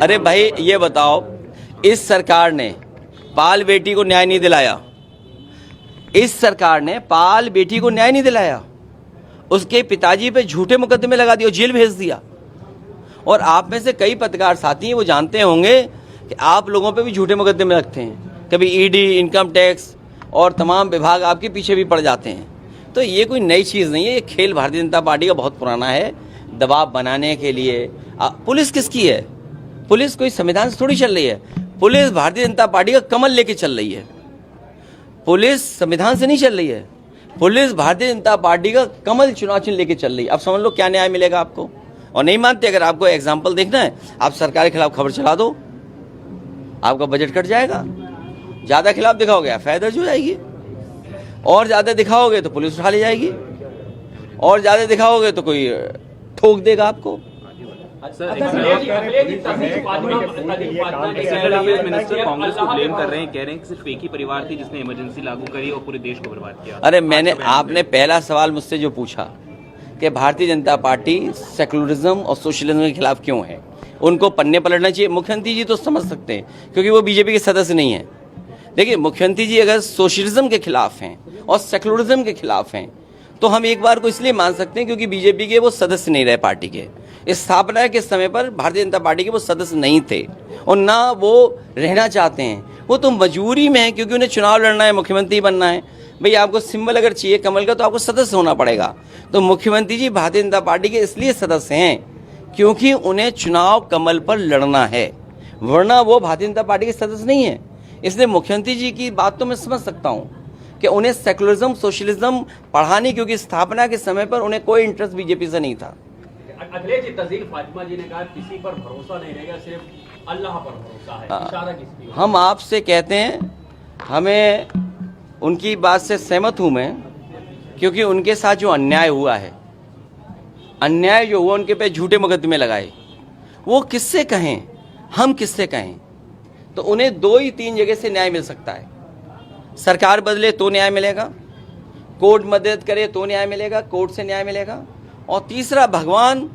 अरे भाई ये बताओ, इस सरकार ने पाल बेटी को न्याय नहीं दिलाया। इस सरकार ने पाल बेटी को न्याय नहीं दिलाया। उसके पिताजी पे झूठे मुकदमे लगा दिए, जेल भेज दिया। और आप में से कई पत्रकार साथी हैं, वो जानते होंगे कि आप लोगों पे भी झूठे मुकदमे लगते हैं। कभी ईडी, इनकम टैक्स और तमाम विभाग आपके पीछे भी पड़ जाते हैं। तो ये कोई नई चीज़ नहीं है, ये खेल भारतीय जनता पार्टी का बहुत पुराना है। दबाव बनाने के लिए पुलिस किसकी है? पुलिस कोई संविधान से थोड़ी चल रही है। पुलिस भारतीय जनता पार्टी का कमल लेके चल रही है। पुलिस संविधान से नहीं चल रही है। पुलिस भारतीय जनता पार्टी का कमल चुनाव चिन्ह लेके चल रही है। अब समझ लो क्या न्याय मिलेगा आपको। और नहीं मानते, अगर आपको एग्जाम्पल देखना है, आप सरकार के खिलाफ खबर चला दो, आपका बजट कट जाएगा। ज्यादा खिलाफ दिखाओगे एफआईआर दर्ज हो जाएगी, और ज्यादा दिखाओगे तो पुलिस उठा ले जाएगी, और ज्यादा दिखाओगे तो कोई ठोक देगा आपको। मिनिस्टर कांग्रेस को ब्लेम कर रहे हैं, कह रहे हैं कि सिर्फ एक ही परिवार थी जिसने इमरजेंसी लागू करी और पूरे देश को बर्बाद किया। अरे आपने पहला सवाल मुझसे जो पूछा कि भारतीय जनता पार्टी सेकुलरिज्म और सोशलिज्म के खिलाफ क्यों है, उनको पन्ने पलटना चाहिए। मुख्यमंत्री जी तो समझ सकते हैं क्योंकि वो बीजेपी के सदस्य नहीं है। देखिए, मुख्यमंत्री जी अगर सोशलिज्म के खिलाफ हैं और सेकुलरिज्म के खिलाफ हैं तो हम एक बार को इसलिए मान सकते हैं क्योंकि बीजेपी के वो सदस्य नहीं रहे। पार्टी के स्थापना के समय पर भारतीय जनता पार्टी के वो सदस्य नहीं थे और ना वो रहना चाहते हैं। वो तो मजबूरी में है क्योंकि उन्हें चुनाव लड़ना है, मुख्यमंत्री बनना है। भाई आपको सिंबल अगर चाहिए कमल का तो आपको सदस्य होना पड़ेगा। तो मुख्यमंत्री जी भारतीय जनता पार्टी के इसलिए सदस्य हैं क्योंकि उन्हें चुनाव कमल पर लड़ना है, वरना वो भारतीय जनता पार्टी के सदस्य नहीं है। इसलिए मुख्यमंत्री जी की बात तो मैं समझ सकता हूँ कि उन्हें सेकुलरिज्म सोशलिज्म पढ़ाने, क्योंकि स्थापना के समय पर उन्हें कोई इंटरेस्ट बीजेपी से नहीं था। अखिलेश जी, तहसील फातिमा जी ने कहा किसी पर भरोसा नहीं रहेगा, सिर्फ अल्लाह पर भरोसा है। इशारा किसकी ओर? हम आपसे कहते हैं, हमें उनकी बात से सहमत हूं मैं, क्योंकि उनके साथ जो अन्याय हुआ है, अन्याय जो हुआ, उनके पे झूठे मुकदमे लगाए, वो किससे कहें, हम किससे कहें? तो उन्हें 2 ही 3 जगह से न्याय मिल सकता है। सरकार बदले तो न्याय मिलेगा, कोर्ट मदद करे तो न्याय मिलेगा, कोर्ट से न्याय मिलेगा, और तीसरा भगवान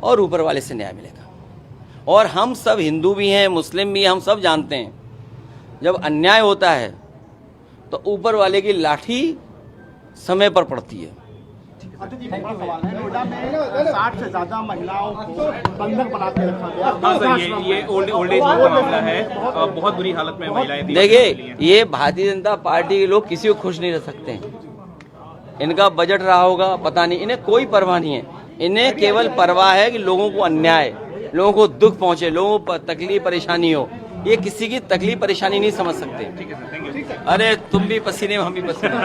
और ऊपर वाले से न्याय मिलेगा। और हम सब हिंदू भी हैं, मुस्लिम भी हैं, हम सब जानते हैं जब अन्याय होता है तो ऊपर वाले की लाठी समय पर पड़ती है। सवाल है, नोएडा में 60 से ज्यादा महिलाओं को बंधक बना के रखा गया। हाँ सर, ये ओल्ड एज का मामला है, बहुत बुरी हालत में महिलाएं थी। देखिए, ये भारतीय जनता पार्टी के लोग किसी को खुश नहीं रख सकते हैं। इनका बजट रहा होगा पता नहीं, इन्हें कोई परवाह नहीं है। इन्हें केवल परवाह है कि लोगों को अन्याय, लोगों को दुख पहुंचे, लोगों को तकलीफ परेशानी हो। ये किसी की तकलीफ परेशानी नहीं समझ सकते। अरे तुम भी पसीने, हम भी पसीने।